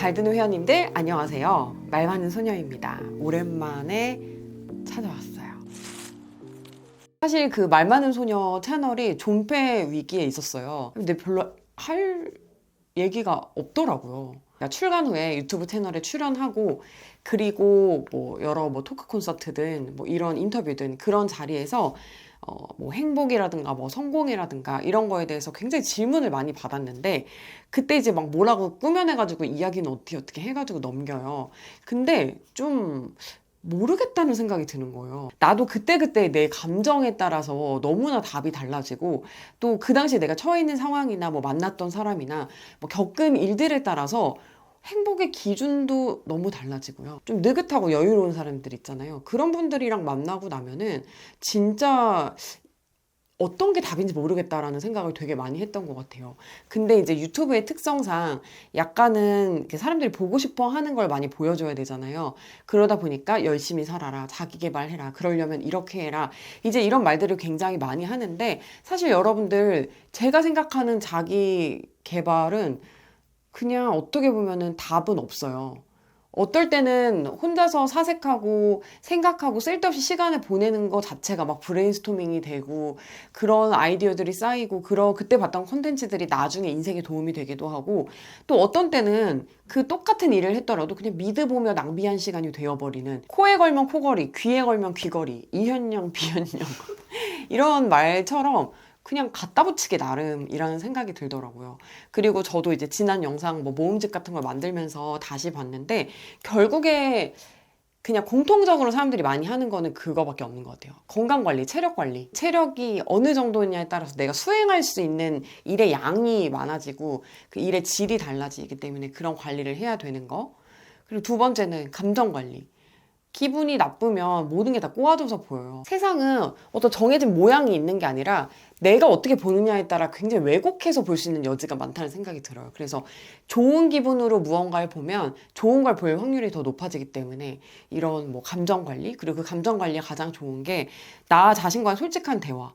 잘 듣는 회원님들 안녕하세요. 말 많은 소녀입니다. 오랜만에 찾아왔어요. 사실 그 말 많은 소녀 채널이 존폐 위기에 있었어요. 근데 별로 할 얘기가 없더라고요. 그러니까 출간 후에 유튜브 채널에 출연하고 그리고 뭐 여러 뭐 토크 콘서트든 뭐 이런 인터뷰든 그런 자리에서 뭐 행복이라든가 뭐 성공이라든가 이런 거에 대해서 굉장히 질문을 많이 받았는데 그때 이제 막 뭐라고 꾸며내가지고 이야기는 어떻게 해가지고 넘겨요. 근데 좀 모르겠다는 생각이 드는 거예요. 나도 그때그때 내 감정에 따라서 너무나 답이 달라지고 또 그 당시에 내가 처해 있는 상황이나 뭐 만났던 사람이나 뭐 겪은 일들에 따라서 행복의 기준도 너무 달라지고요. 좀 느긋하고 여유로운 사람들 있잖아요. 그런 분들이랑 만나고 나면은 진짜 어떤 게 답인지 모르겠다라는 생각을 되게 많이 했던 것 같아요. 근데 이제 유튜브의 특성상 약간은 이렇게 사람들이 보고 싶어 하는 걸 많이 보여줘야 되잖아요. 그러다 보니까 열심히 살아라, 자기 개발해라, 그러려면 이렇게 해라. 이제 이런 말들을 굉장히 많이 하는데 사실 여러분들 제가 생각하는 자기 개발은 그냥 어떻게 보면은 답은 없어요. 어떨 때는 혼자서 사색하고 생각하고 쓸데없이 시간을 보내는 것 자체가 막 브레인스토밍이 되고 그런 아이디어들이 쌓이고 그때 봤던 콘텐츠들이 나중에 인생에 도움이 되기도 하고 또 어떤 때는 그 똑같은 일을 했더라도 그냥 미드 보며 낭비한 시간이 되어버리는 코에 걸면 코걸이, 귀에 걸면 귀걸이, 이현령, 비현령 이런 말처럼 그냥 갖다 붙이기 나름이라는 생각이 들더라고요. 그리고 저도 이제 지난 영상 뭐 모음집 같은 걸 만들면서 다시 봤는데 결국에 그냥 공통적으로 사람들이 많이 하는 거는 그거밖에 없는 것 같아요. 건강관리, 체력관리. 체력이 어느 정도냐에 따라서 내가 수행할 수 있는 일의 양이 많아지고 그 일의 질이 달라지기 때문에 그런 관리를 해야 되는 거. 그리고 두 번째는 감정관리. 기분이 나쁘면 모든 게 다 꼬아져서 보여요. 세상은 어떤 정해진 모양이 있는 게 아니라 내가 어떻게 보느냐에 따라 굉장히 왜곡해서 볼 수 있는 여지가 많다는 생각이 들어요. 그래서 좋은 기분으로 무언가를 보면 좋은 걸 볼 확률이 더 높아지기 때문에 이런 뭐 감정 관리, 그리고 그 감정 관리에 가장 좋은 게 나 자신과의 솔직한 대화.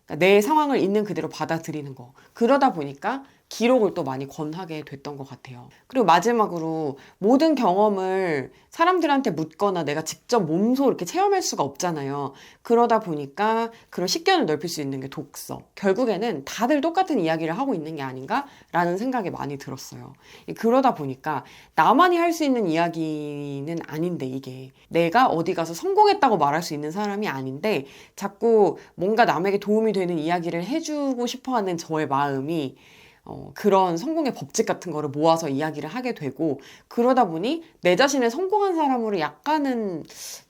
그러니까 내 상황을 있는 그대로 받아들이는 거. 그러다 보니까 기록을 또 많이 권하게 됐던 것 같아요. 그리고 마지막으로 모든 경험을 사람들한테 묻거나 내가 직접 몸소 이렇게 체험할 수가 없잖아요. 그러다 보니까 그런 식견을 넓힐 수 있는 게 독서. 결국에는 다들 똑같은 이야기를 하고 있는 게 아닌가라는 생각이 많이 들었어요. 그러다 보니까 나만이 할 수 있는 이야기는 아닌데 이게 내가 어디 가서 성공했다고 말할 수 있는 사람이 아닌데 자꾸 뭔가 남에게 도움이 되는 이야기를 해주고 싶어하는 저의 마음이 그런 성공의 법칙 같은 거를 모아서 이야기를 하게 되고 그러다 보니 내 자신을 성공한 사람으로 약간은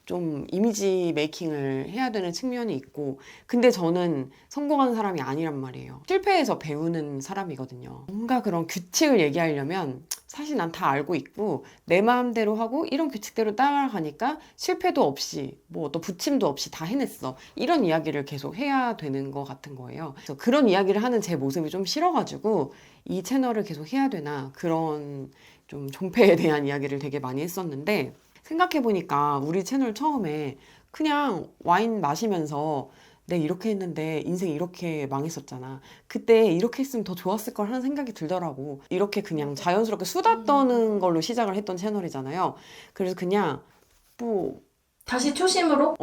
좀 이미지 메이킹을 해야 되는 측면이 있고 근데 저는 성공한 사람이 아니란 말이에요. 실패해서 배우는 사람이거든요. 뭔가 그런 규칙을 얘기하려면 사실 난 다 알고 있고 내 마음대로 하고 이런 규칙대로 따라가니까 실패도 없이 뭐 또 부침도 없이 다 해냈어. 이런 이야기를 계속 해야 되는 것 같은 거예요. 그래서 그런 이야기를 하는 제 모습이 좀 싫어가지고 이 채널을 계속 해야 되나 그런 좀 존폐에 대한 이야기를 되게 많이 했었는데 생각해보니까 우리 채널 처음에 그냥 와인 마시면서 내 이렇게 했는데 인생 이렇게 망했었잖아. 그때 이렇게 했으면 더 좋았을 걸 하는 생각이 들더라고. 이렇게 그냥 자연스럽게 수다 떠는 걸로 시작을 했던 채널이잖아요. 그래서 그냥 뭐 다시 초심으로?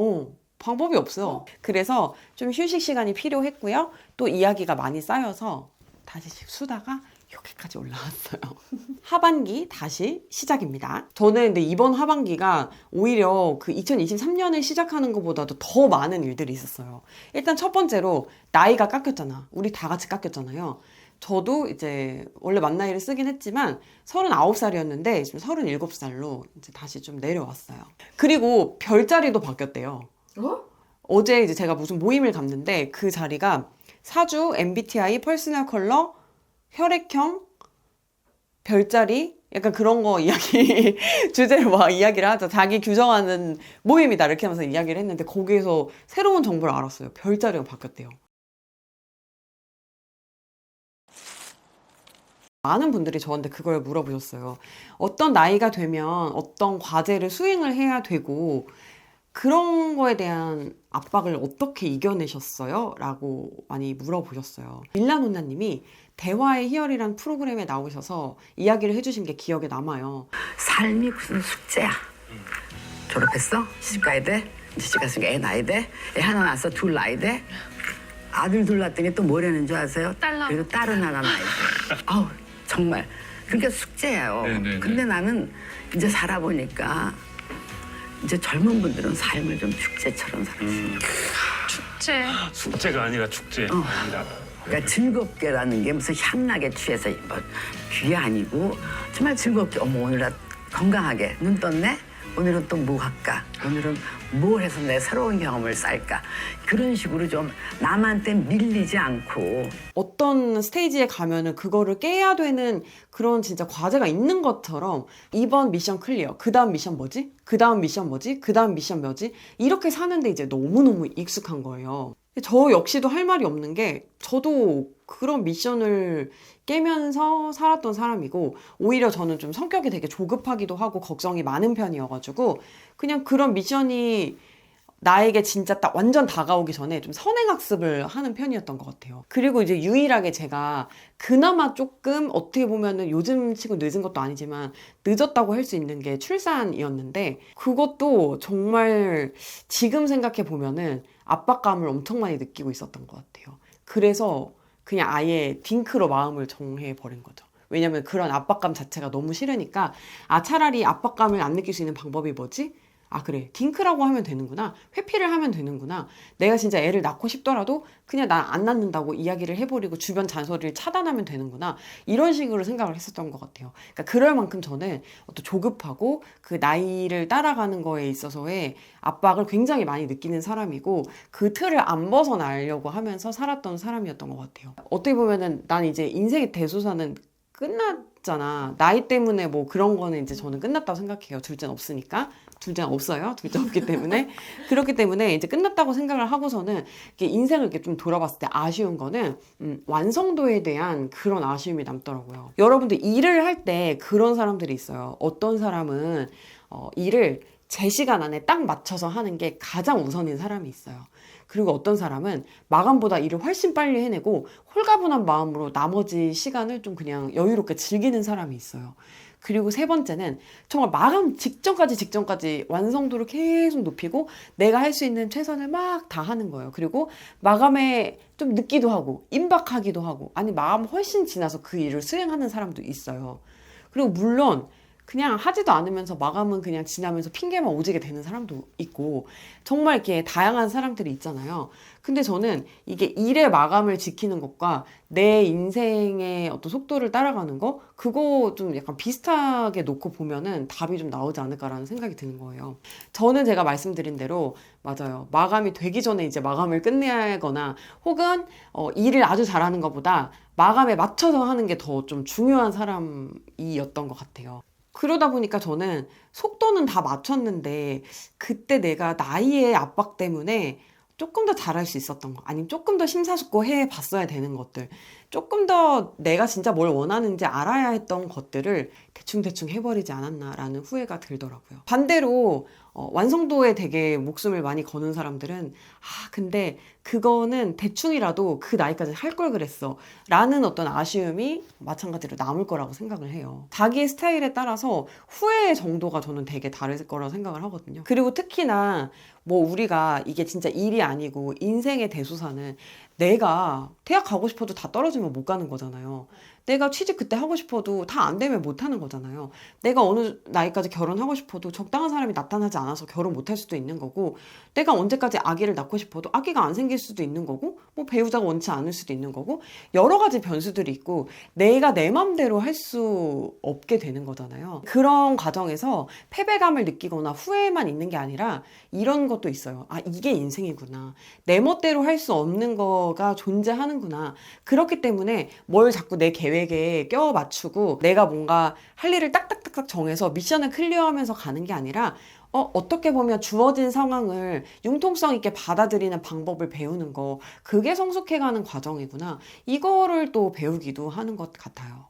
방법이 없어. 그래서 좀 휴식 시간이 필요했고요. 또 이야기가 많이 쌓여서 다시 수다가 여기까지 올라왔어요. 하반기 다시 시작입니다. 저는 근데 이번 하반기가 오히려 그 2023년을 시작하는 것보다도 더 많은 일들이 있었어요. 일단 첫 번째로 나이가 깎였잖아. 우리 다 같이 깎였잖아요. 저도 이제 원래 만 나이를 쓰긴 했지만 39살이었는데 지금 37살로 이제 다시 좀 내려왔어요. 그리고 별자리도 바뀌었대요. 어? 어제 이제 제가 무슨 모임을 갔는데 그 자리가 사주 MBTI 퍼스널 컬러 혈액형 별자리 약간 그런 거 이야기 주제로 막 이야기를 하죠. 자기 규정하는 모임이다 이렇게 하면서 이야기를 했는데 거기에서 새로운 정보를 알았어요. 별자리가 바뀌었대요. 많은 분들이 저한테 그걸 물어보셨어요. 어떤 나이가 되면 어떤 과제를 수행을 해야 되고 그런 거에 대한 압박을 어떻게 이겨내셨어요? 라고 많이 물어보셨어요. 밀라논나님이 대화의 희열이란 프로그램에 나오셔서 이야기를 해주신 게 기억에 남아요. 삶이 무슨 숙제야. 졸업했어? 시집가야 돼? 시집갔으니까 애 낳아야 돼? 애 하나 낳았어? 둘 낳아야 돼? 아들 둘 낳았더니 또 뭐라는 줄 아세요? 그래도 딸은 하나 낳아야 돼. 아우 정말 그러니까 숙제예요. 네네네. 근데 나는 이제 살아보니까 이제 젊은 분들은 삶을 좀 축제처럼 살았어요. 축제. 숙제가 아니라 축제. 아니라. 그러니까 즐겁게라는 게 무슨 향락에 취해서 뭐 그게 아니고 정말 즐겁게 어머 오늘 건강하게 눈 떴네? 오늘은 또 뭐 할까? 오늘은 뭘 해서 내 새로운 경험을 쌓을까? 그런 식으로 좀 남한테 밀리지 않고 어떤 스테이지에 가면은 그거를 깨야 되는 그런 진짜 과제가 있는 것처럼 이번 미션 클리어, 그 다음 미션 뭐지? 그 다음 미션 뭐지? 그 다음 미션 뭐지? 이렇게 사는데 이제 너무너무 익숙한 거예요. 저 역시도 할 말이 없는 게 저도 그런 미션을 깨면서 살았던 사람이고 오히려 저는 좀 성격이 되게 조급하기도 하고 걱정이 많은 편이어가지고 그냥 그런 미션이 나에게 진짜 딱 완전 다가오기 전에 좀 선행학습을 하는 편이었던 것 같아요. 그리고 이제 유일하게 제가 그나마 조금 어떻게 보면은 요즘 치고 늦은 것도 아니지만 늦었다고 할 수 있는 게 출산이었는데 그것도 정말 지금 생각해 보면은 압박감을 엄청 많이 느끼고 있었던 것 같아요. 그래서 그냥 아예 딩크로 마음을 정해버린 거죠. 왜냐면 그런 압박감 자체가 너무 싫으니까 차라리 압박감을 안 느낄 수 있는 방법이 뭐지? 그래. 딩크라고 하면 되는구나. 회피를 하면 되는구나. 내가 진짜 애를 낳고 싶더라도 그냥 난 안 낳는다고 이야기를 해버리고 주변 잔소리를 차단하면 되는구나. 이런 식으로 생각을 했었던 것 같아요. 그러니까 그럴 만큼 저는 어떤 조급하고 그 나이를 따라가는 거에 있어서의 압박을 굉장히 많이 느끼는 사람이고 그 틀을 안 벗어나려고 하면서 살았던 사람이었던 것 같아요. 어떻게 보면은 난 이제 인생의 대소사는 끝났잖아. 나이 때문에 뭐 그런 거는 이제 저는 끝났다고 생각해요. 둘째는 없으니까. 둘째는 없어요. 둘째 없기 때문에. 그렇기 때문에 이제 끝났다고 생각을 하고서는 이렇게 인생을 이렇게 좀 돌아봤을 때 아쉬운 거는 완성도에 대한 그런 아쉬움이 남더라고요. 여러분들 일을 할 때 그런 사람들이 있어요. 어떤 사람은 일을 제 시간 안에 딱 맞춰서 하는 게 가장 우선인 사람이 있어요. 그리고 어떤 사람은 마감보다 일을 훨씬 빨리 해내고 홀가분한 마음으로 나머지 시간을 좀 그냥 여유롭게 즐기는 사람이 있어요. 그리고 세 번째는 정말 마감 직전까지 완성도를 계속 높이고 내가 할 수 있는 최선을 막 다 하는 거예요. 그리고 마감에 좀 늦기도 하고 임박하기도 하고 아니 마감 훨씬 지나서 그 일을 수행하는 사람도 있어요. 그리고 물론 그냥 하지도 않으면서 마감은 그냥 지나면서 핑계만 오지게 되는 사람도 있고 정말 이렇게 다양한 사람들이 있잖아요. 근데 저는 이게 일의 마감을 지키는 것과 내 인생의 어떤 속도를 따라가는 거 그거 좀 약간 비슷하게 놓고 보면은 답이 좀 나오지 않을까라는 생각이 드는 거예요. 저는 제가 말씀드린 대로 맞아요. 마감이 되기 전에 이제 마감을 끝내거나 혹은 일을 아주 잘하는 것보다 마감에 맞춰서 하는 게 더 좀 중요한 사람이었던 것 같아요. 그러다 보니까 저는 속도는 다 맞췄는데 그때 내가 나이의 압박 때문에 조금 더 잘할 수 있었던 거 아니면 조금 더 심사숙고해 봤어야 되는 것들 조금 더 내가 진짜 뭘 원하는지 알아야 했던 것들을 대충 해버리지 않았나라는 후회가 들더라고요. 반대로 완성도에 되게 목숨을 많이 거는 사람들은 근데 그거는 대충이라도 그 나이까지 할 걸 그랬어 라는 어떤 아쉬움이 마찬가지로 남을 거라고 생각을 해요. 자기의 스타일에 따라서 후회의 정도가 저는 되게 다를 거라고 생각을 하거든요. 그리고 특히나 뭐 우리가 이게 진짜 일이 아니고 인생의 대소사는 내가 대학 가고 싶어도 다 떨어지면 못 가는 거잖아요. 내가 취직 그때 하고 싶어도 다 안 되면 못 하는 거잖아요. 내가 어느 나이까지 결혼하고 싶어도 적당한 사람이 나타나지 않아서 결혼 못 할 수도 있는 거고 내가 언제까지 아기를 낳고 싶어도 아기가 안 생길 수도 있는 거고 뭐 배우자가 원치 않을 수도 있는 거고 여러 가지 변수들이 있고 내가 내 맘대로 할 수 없게 되는 거잖아요. 그런 과정에서 패배감을 느끼거나 후회만 있는 게 아니라 이런 것도 있어요. 이게 인생이구나. 내 멋대로 할 수 없는 거가 존재하는구나. 그렇기 때문에 뭘 자꾸 내 계획에 껴 맞추고 내가 뭔가 할 일을 딱딱딱딱 정해서 미션을 클리어하면서 가는 게 아니라 어떻게 보면 주어진 상황을 융통성 있게 받아들이는 방법을 배우는 거 그게 성숙해가는 과정이구나. 이거를 또 배우기도 하는 것 같아요.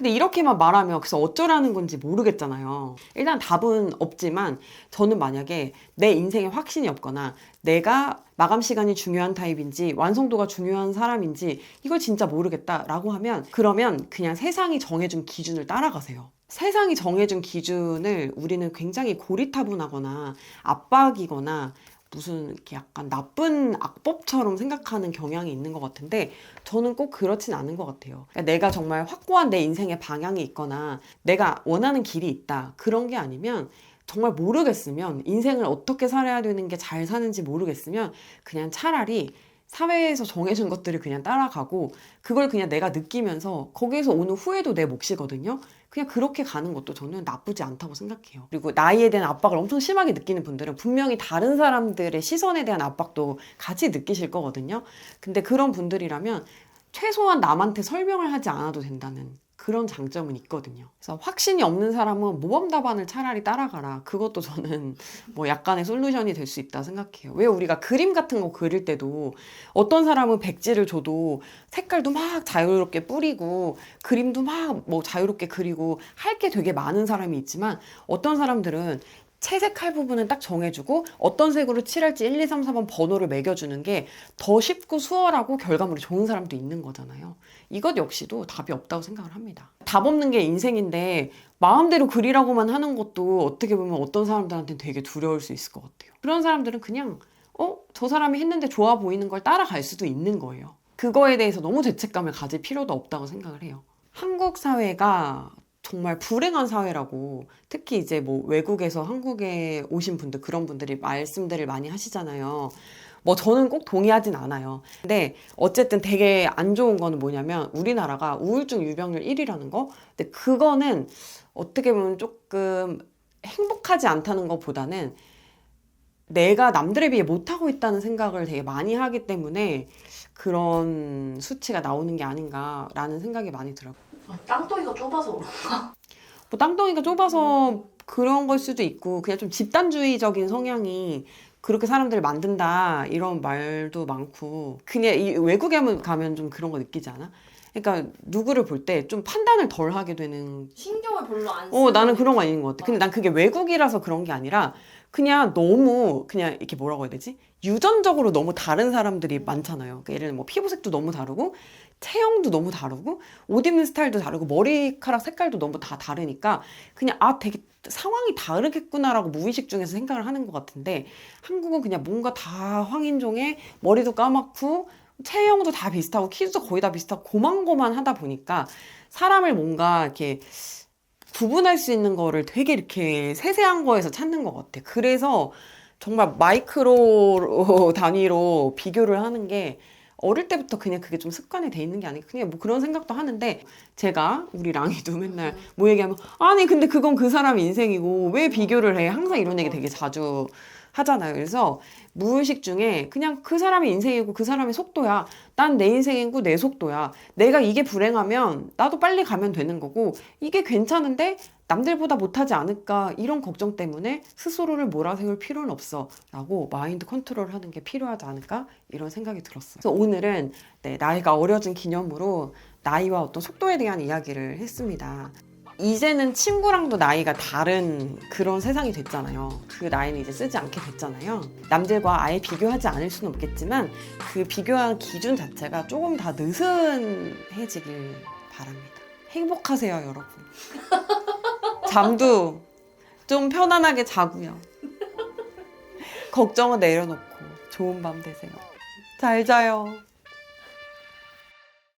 근데 이렇게만 말하면 그래서 어쩌라는 건지 모르겠잖아요. 일단 답은 없지만 저는 만약에 내 인생에 확신이 없거나 내가 마감 시간이 중요한 타입인지 완성도가 중요한 사람인지 이걸 진짜 모르겠다라고 하면 그러면 그냥 세상이 정해준 기준을 따라가세요. 세상이 정해준 기준을 우리는 굉장히 고리타분하거나 압박이거나 무슨 이렇게 약간 나쁜 악법처럼 생각하는 경향이 있는 것 같은데 저는 꼭 그렇진 않은 것 같아요. 그러니까 내가 정말 확고한 내 인생의 방향이 있거나 내가 원하는 길이 있다 그런 게 아니면 정말 모르겠으면 인생을 어떻게 살아야 되는 게 잘 사는지 모르겠으면 그냥 차라리 사회에서 정해준 것들을 그냥 따라가고 그걸 그냥 내가 느끼면서 거기에서 오는 후회도 내 몫이거든요. 그냥 그렇게 가는 것도 저는 나쁘지 않다고 생각해요. 그리고 나이에 대한 압박을 엄청 심하게 느끼는 분들은 분명히 다른 사람들의 시선에 대한 압박도 같이 느끼실 거거든요. 근데 그런 분들이라면 최소한 남한테 설명을 하지 않아도 된다는 그런 장점은 있거든요. 그래서 확신이 없는 사람은 모범 답안을 차라리 따라가라. 그것도 저는 뭐 약간의 솔루션이 될 수 있다 생각해요. 왜 우리가 그림 같은 거 그릴 때도 어떤 사람은 백지를 줘도 색깔도 막 자유롭게 뿌리고 그림도 막 뭐 자유롭게 그리고 할 게 되게 많은 사람이 있지만 어떤 사람들은 채색할 부분은 딱 정해주고 어떤 색으로 칠할지 1, 2, 3, 4번 번호를 매겨주는 게 더 쉽고 수월하고 결과물이 좋은 사람도 있는 거잖아요. 이것 역시도 답이 없다고 생각을 합니다. 답 없는 게 인생인데 마음대로 그리라고만 하는 것도 어떻게 보면 어떤 사람들한테는 되게 두려울 수 있을 것 같아요. 그런 사람들은 그냥 저 사람이 했는데 좋아 보이는 걸 따라갈 수도 있는 거예요. 그거에 대해서 너무 죄책감을 가질 필요도 없다고 생각을 해요. 한국 사회가 정말 불행한 사회라고 특히 이제 뭐 외국에서 한국에 오신 분들 그런 분들이 말씀들을 많이 하시잖아요. 뭐 저는 꼭 동의하진 않아요. 근데 어쨌든 되게 안 좋은 거는 뭐냐면 우리나라가 우울증 유병률 1위라는 거. 근데 그거는 어떻게 보면 조금 행복하지 않다는 것보다는 내가 남들에 비해 못하고 있다는 생각을 되게 많이 하기 때문에 그런 수치가 나오는 게 아닌가라는 생각이 많이 들어요. 땅덩이가 좁아서 그런가? 뭐 땅덩이가 좁아서 그런 걸 수도 있고 그냥 좀 집단주의적인 성향이 그렇게 사람들을 만든다 이런 말도 많고 그냥 이 외국에 가면 좀 그런 거 느끼지 않아? 그러니까 누구를 볼 때 좀 판단을 덜 하게 되는 신경을 별로 안 쓰는 나는 그런 거 아닌 것 같아. 근데 난 그게 외국이라서 그런 게 아니라 그냥 너무 그냥 이렇게 뭐라고 해야 되지? 유전적으로 너무 다른 사람들이 많잖아요. 그러니까 예를 들면 뭐 피부색도 너무 다르고 체형도 너무 다르고 옷 입는 스타일도 다르고 머리카락 색깔도 너무 다 다르니까 그냥 되게 상황이 다르겠구나라고 무의식 중에서 생각을 하는 것 같은데 한국은 그냥 뭔가 다 황인종에 머리도 까맣고 체형도 다 비슷하고 키도 거의 다 비슷하고 고만고만 하다 보니까 사람을 뭔가 이렇게 구분할 수 있는 거를 되게 이렇게 세세한 거에서 찾는 것 같아. 그래서 정말 마이크로 단위로 비교를 하는 게 어릴 때부터 그냥 그게 좀 습관이 돼 있는 게 아닌가 그냥 뭐 그런 생각도 하는데 제가 우리 랑이도 맨날 뭐 얘기하면 아니 근데 그건 그 사람 인생이고 왜 비교를 해 항상 이런 얘기 되게 자주 하잖아요. 그래서 무의식 중에 그냥 그 사람의 인생이고 그 사람의 속도야. 난 내 인생이고 내 속도야. 내가 이게 불행하면 나도 빨리 가면 되는 거고 이게 괜찮은데 남들보다 못하지 않을까 이런 걱정 때문에 스스로를 몰아세울 필요는 없어 라고 마인드 컨트롤 하는 게 필요하지 않을까 이런 생각이 들었어요. 그래서 오늘은 나이가 어려진 기념으로 나이와 어떤 속도에 대한 이야기를 했습니다. 이제는 친구랑도 나이가 다른 그런 세상이 됐잖아요. 그 나이는 이제 쓰지 않게 됐잖아요. 남들과 아예 비교하지 않을 수는 없겠지만 그 비교한 기준 자체가 조금 다 느슨해지길 바랍니다. 행복하세요, 여러분. 잠도 좀 편안하게 자고요. 걱정은 내려놓고 좋은 밤 되세요. 잘 자요.